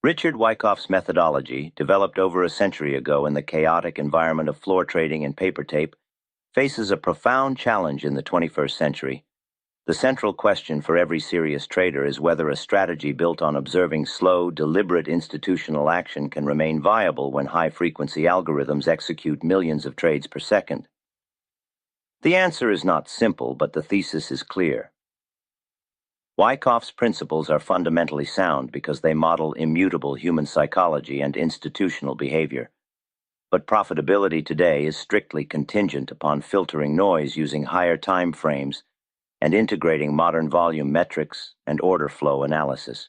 Richard Wyckoff's methodology, developed over a century ago in the chaotic environment of floor trading and paper tape, faces a profound challenge in the 21st century. The central question for every serious trader is whether a strategy built on observing slow, deliberate institutional action can remain viable when high-frequency algorithms execute millions of trades per second. The answer is not simple, but the thesis is clear. Wyckoff's principles are fundamentally sound because they model immutable human psychology and institutional behavior. But profitability today is strictly contingent upon filtering noise using higher time frames and integrating modern volume metrics and order flow analysis.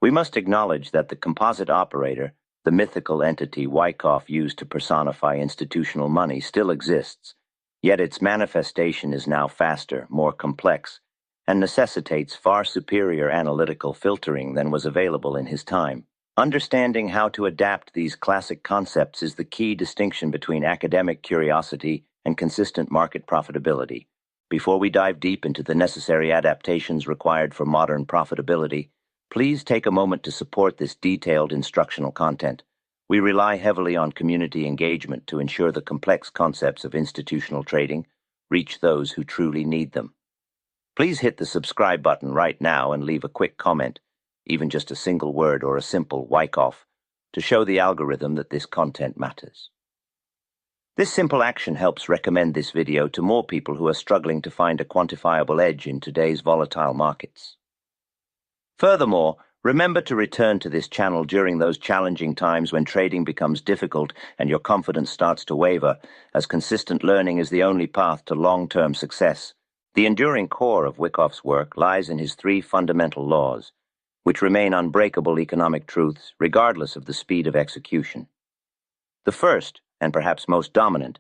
We must acknowledge that the composite operator, the mythical entity Wyckoff used to personify institutional money, still exists, yet its manifestation is now faster, more complex, and necessitates far superior analytical filtering than was available in his time. Understanding how to adapt these classic concepts is the key distinction between academic curiosity and consistent market profitability. Before we dive deep into the necessary adaptations required for modern profitability, please take a moment to support this detailed instructional content. We rely heavily on community engagement to ensure the complex concepts of institutional trading reach those who truly need them. Please hit the subscribe button right now and leave a quick comment, even just a single word or a simple Wyckoff, to show the algorithm that this content matters. This simple action helps recommend this video to more people who are struggling to find a quantifiable edge in today's volatile markets. Furthermore, remember to return to this channel during those challenging times when trading becomes difficult and your confidence starts to waver, as consistent learning is the only path to long-term success. The enduring core of Wyckoff's work lies in his three fundamental laws, which remain unbreakable economic truths regardless of the speed of execution. The first, and perhaps most dominant,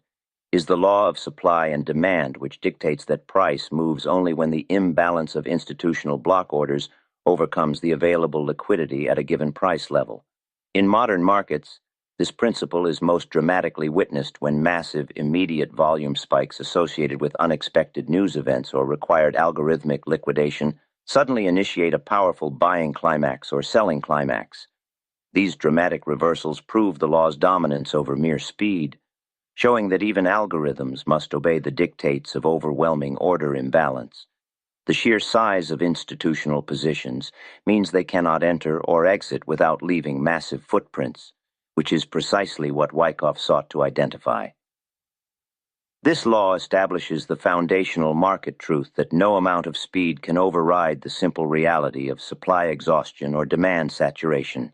is the law of supply and demand, which dictates that price moves only when the imbalance of institutional block orders overcomes the available liquidity at a given price level. In modern markets, this principle is most dramatically witnessed when massive, immediate volume spikes associated with unexpected news events or required algorithmic liquidation suddenly initiate a powerful buying climax or selling climax. These dramatic reversals prove the law's dominance over mere speed, showing that even algorithms must obey the dictates of overwhelming order imbalance. The sheer size of institutional positions means they cannot enter or exit without leaving massive footprints, which is precisely what Wyckoff sought to identify. This law establishes the foundational market truth that no amount of speed can override the simple reality of supply exhaustion or demand saturation.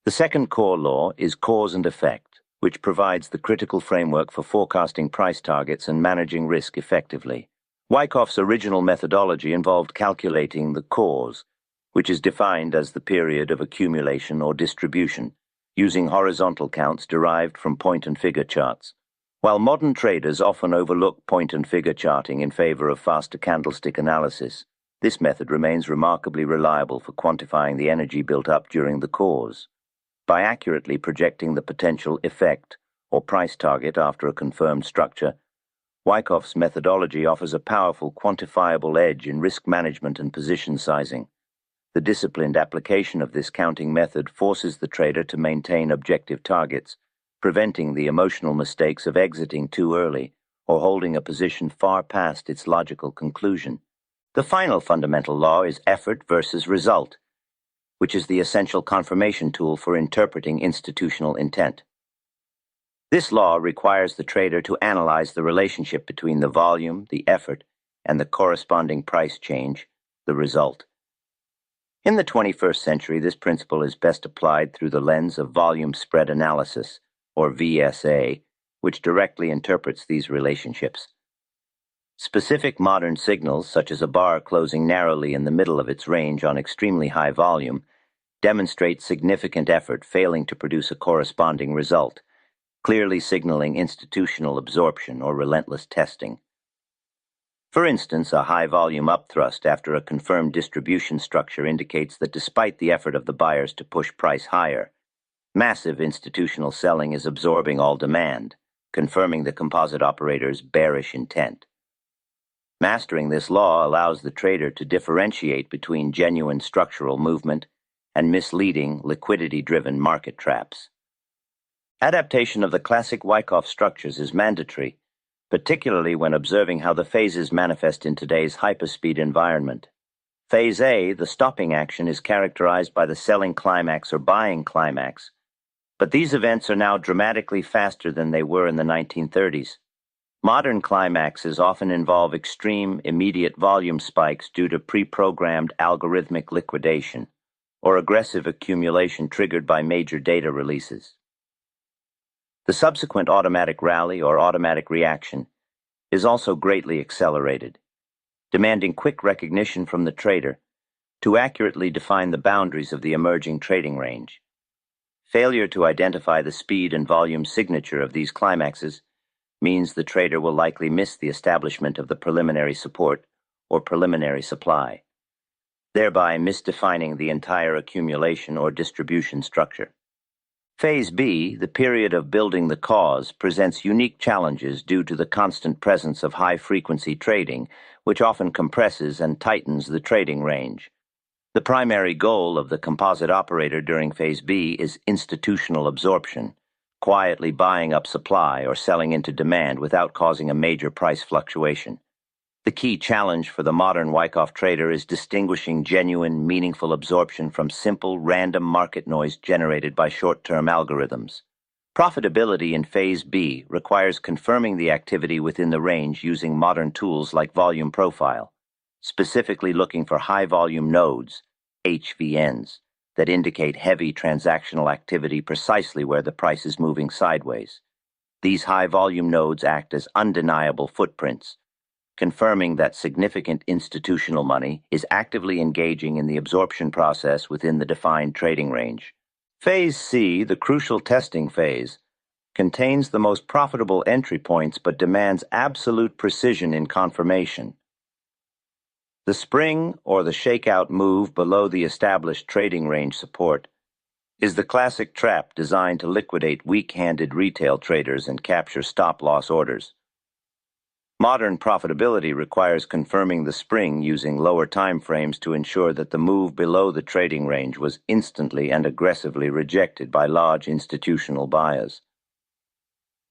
The second core law is cause and effect, which provides the critical framework for forecasting price targets and managing risk effectively. Wyckoff's original methodology involved calculating the cause, which is defined as the period of accumulation or distribution, using horizontal counts derived from point-and-figure charts. While modern traders often overlook point-and-figure charting in favor of faster candlestick analysis, this method remains remarkably reliable for quantifying the energy built up during the cause. By accurately projecting the potential effect or price target after a confirmed structure, Wyckoff's methodology offers a powerful quantifiable edge in risk management and position sizing. The disciplined application of this counting method forces the trader to maintain objective targets, preventing the emotional mistakes of exiting too early or holding a position far past its logical conclusion. The final fundamental law is effort versus result, which is the essential confirmation tool for interpreting institutional intent. This law requires the trader to analyze the relationship between the volume, the effort, and the corresponding price change, the result. In the 21st century, this principle is best applied through the lens of volume spread analysis, or VSA, which directly interprets these relationships. Specific modern signals, such as a bar closing narrowly in the middle of its range on extremely high volume, demonstrate significant effort failing to produce a corresponding result, clearly signaling institutional absorption or relentless testing. For instance, a high-volume upthrust after a confirmed distribution structure indicates that despite the effort of the buyers to push price higher, massive institutional selling is absorbing all demand, confirming the composite operator's bearish intent. Mastering this law allows the trader to differentiate between genuine structural movement and misleading, liquidity-driven market traps. Adaptation of the classic Wyckoff structures is mandatory, particularly when observing how the phases manifest in today's hyperspeed environment. Phase A, the stopping action, is characterized by the selling climax or buying climax, but these events are now dramatically faster than they were in the 1930s. Modern climaxes often involve extreme, immediate volume spikes due to pre-programmed algorithmic liquidation or aggressive accumulation triggered by major data releases. The subsequent automatic rally or automatic reaction is also greatly accelerated, demanding quick recognition from the trader to accurately define the boundaries of the emerging trading range. Failure to identify the speed and volume signature of these climaxes means the trader will likely miss the establishment of the preliminary support or preliminary supply, thereby misdefining the entire accumulation or distribution structure. Phase B, the period of building the cause, presents unique challenges due to the constant presence of high-frequency trading, which often compresses and tightens the trading range. The primary goal of the composite operator during Phase B is institutional absorption, quietly buying up supply or selling into demand without causing a major price fluctuation. The key challenge for the modern Wyckoff trader is distinguishing genuine, meaningful absorption from simple, random market noise generated by short-term algorithms. Profitability in Phase B requires confirming the activity within the range using modern tools like volume profile, specifically looking for high-volume nodes, HVNs, that indicate heavy transactional activity precisely where the price is moving sideways. These high-volume nodes act as undeniable footprints, confirming that significant institutional money is actively engaging in the absorption process within the defined trading range. Phase C, the crucial testing phase, contains the most profitable entry points but demands absolute precision in confirmation. The spring or the shakeout move below the established trading range support is the classic trap designed to liquidate weak-handed retail traders and capture stop-loss orders. Modern profitability requires confirming the spring using lower time frames to ensure that the move below the trading range was instantly and aggressively rejected by large institutional buyers.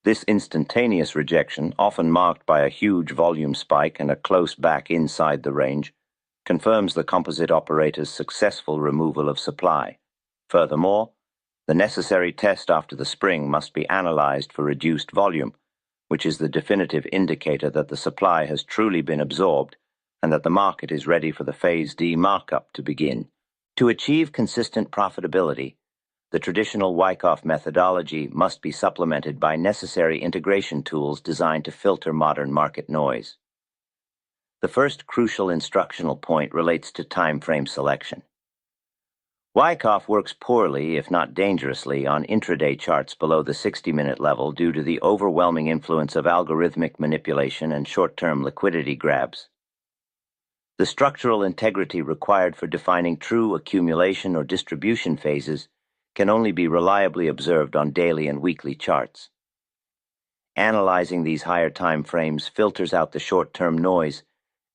This instantaneous rejection, often marked by a huge volume spike and a close back inside the range, confirms the composite operator's successful removal of supply. Furthermore, the necessary test after the spring must be analyzed for reduced volume, which is the definitive indicator that the supply has truly been absorbed and that the market is ready for the Phase D markup to begin. To achieve consistent profitability, the traditional Wyckoff methodology must be supplemented by necessary integration tools designed to filter modern market noise. The first crucial instructional point relates to time frame selection. Wyckoff works poorly, if not dangerously, on intraday charts below the 60-minute level due to the overwhelming influence of algorithmic manipulation and short-term liquidity grabs. The structural integrity required for defining true accumulation or distribution phases can only be reliably observed on daily and weekly charts. Analyzing these higher time frames filters out the short-term noise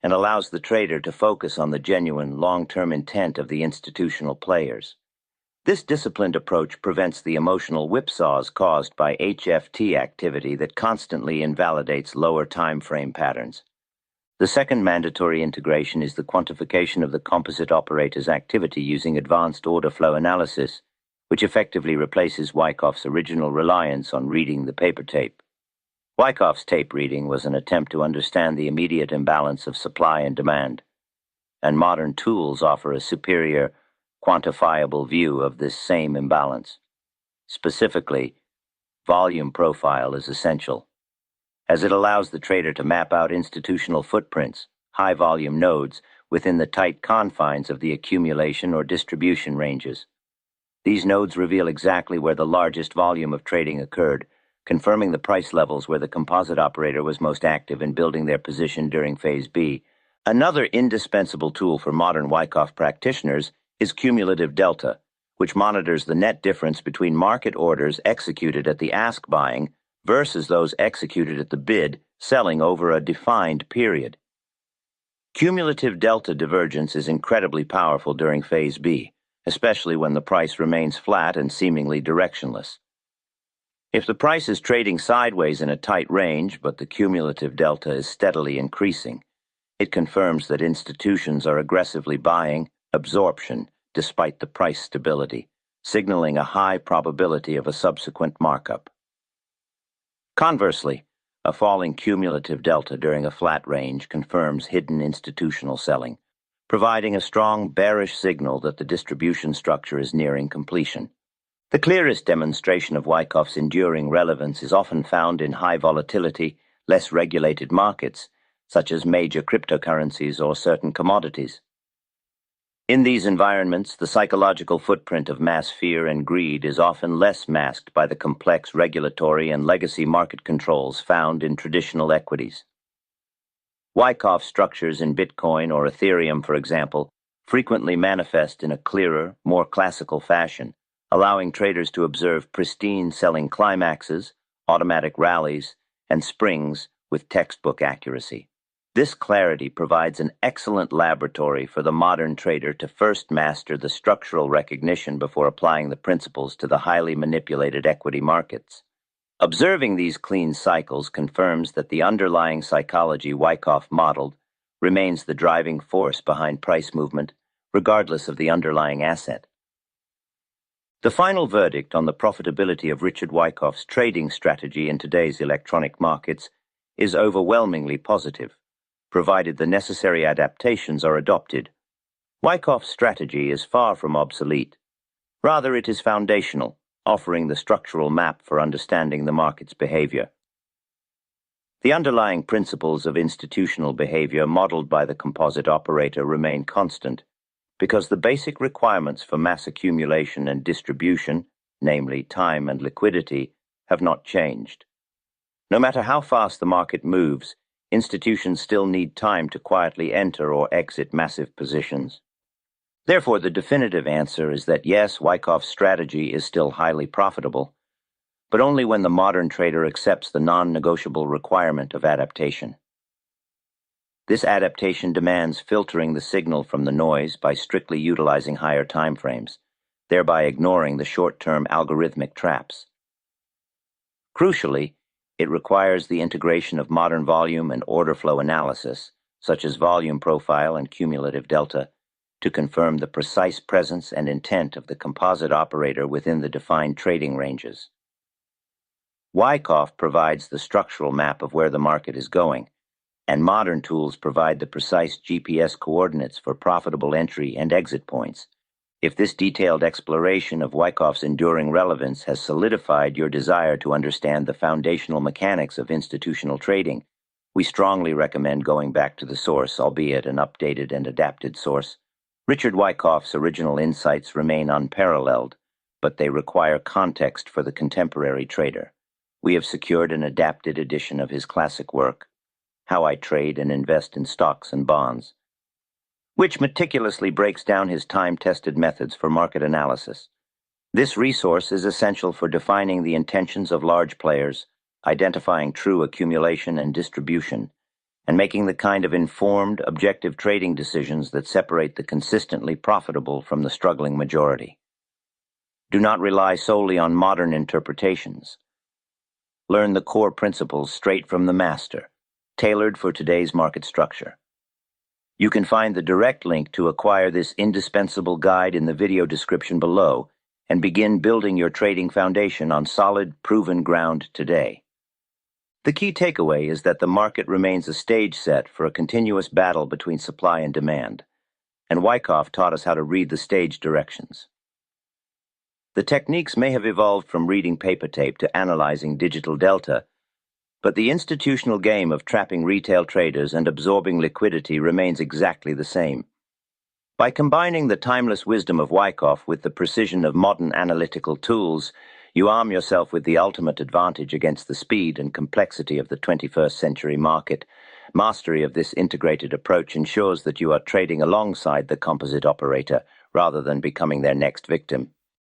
and allows the trader to focus on the genuine long-term intent of the institutional players. This disciplined approach prevents the emotional whipsaws caused by HFT activity that constantly invalidates lower time frame patterns. The second mandatory integration is the quantification of the composite operator's activity using advanced order flow analysis, which effectively replaces Wyckoff's original reliance on reading the paper tape. Wyckoff's tape reading was an attempt to understand the immediate imbalance of supply and demand, and modern tools offer a superior, quantifiable view of this same imbalance. Specifically, volume profile is essential, as it allows the trader to map out institutional footprints, high-volume nodes, within the tight confines of the accumulation or distribution ranges. These nodes reveal exactly where the largest volume of trading occurred, confirming the price levels where the composite operator was most active in building their position during Phase B. Another indispensable tool for modern Wyckoff practitioners is cumulative delta, which monitors the net difference between market orders executed at the ask buying versus those executed at the bid selling over a defined period. Cumulative delta divergence is incredibly powerful during Phase B, especially when the price remains flat and seemingly directionless. If the price is trading sideways in a tight range, but the cumulative delta is steadily increasing, it confirms that institutions are aggressively buying absorption despite the price stability, signaling a high probability of a subsequent markup. Conversely, a falling cumulative delta during a flat range confirms hidden institutional selling, providing a strong bearish signal that the distribution structure is nearing completion. The clearest demonstration of Wyckoff's enduring relevance is often found in high volatility, less regulated markets, such as major cryptocurrencies or certain commodities. In these environments, the psychological footprint of mass fear and greed is often less masked by the complex regulatory and legacy market controls found in traditional equities. Wyckoff structures in Bitcoin or Ethereum, for example, frequently manifest in a clearer, more classical fashion, allowing traders to observe pristine selling climaxes, automatic rallies, and springs with textbook accuracy. This clarity provides an excellent laboratory for the modern trader to first master the structural recognition before applying the principles to the highly manipulated equity markets. Observing these clean cycles confirms that the underlying psychology Wyckoff modeled remains the driving force behind price movement, regardless of the underlying asset. The final verdict on the profitability of Richard Wyckoff's trading strategy in today's electronic markets is overwhelmingly positive, provided the necessary adaptations are adopted. Wyckoff's strategy is far from obsolete. Rather, it is foundational, offering the structural map for understanding the market's behavior. The underlying principles of institutional behavior modeled by the composite operator remain constant, because the basic requirements for mass accumulation and distribution, namely time and liquidity, have not changed. No matter how fast the market moves, institutions still need time to quietly enter or exit massive positions. Therefore, the definitive answer is that yes, Wyckoff's strategy is still highly profitable, but only when the modern trader accepts the non-negotiable requirement of adaptation. This adaptation demands filtering the signal from the noise by strictly utilizing higher time frames, thereby ignoring the short-term algorithmic traps. Crucially, it requires the integration of modern volume and order flow analysis, such as volume profile and cumulative delta, to confirm the precise presence and intent of the composite operator within the defined trading ranges. Wyckoff provides the structural map of where the market is going, and modern tools provide the precise GPS coordinates for profitable entry and exit points. If this detailed exploration of Wyckoff's enduring relevance has solidified your desire to understand the foundational mechanics of institutional trading, we strongly recommend going back to the source, albeit an updated and adapted source. Richard Wyckoff's original insights remain unparalleled, but they require context for the contemporary trader. We have secured an adapted edition of his classic work, How I Trade and Invest in Stocks and Bonds, which meticulously breaks down his time-tested methods for market analysis. This resource is essential for defining the intentions of large players, identifying true accumulation and distribution, and making the kind of informed, objective trading decisions that separate the consistently profitable from the struggling majority. Do not rely solely on modern interpretations. Learn the core principles straight from the master, tailored for today's market structure. You can find the direct link to acquire this indispensable guide in the video description below and begin building your trading foundation on solid, proven ground today. The key takeaway is that the market remains a stage set for a continuous battle between supply and demand, and Wyckoff taught us how to read the stage directions. The techniques may have evolved from reading paper tape to analyzing digital delta, but the institutional game of trapping retail traders and absorbing liquidity remains exactly the same. By combining the timeless wisdom of Wyckoff with the precision of modern analytical tools, you arm yourself with the ultimate advantage against the speed and complexity of the 21st century market. Mastery of this integrated approach ensures that you are trading alongside the composite operator rather than becoming their next victim.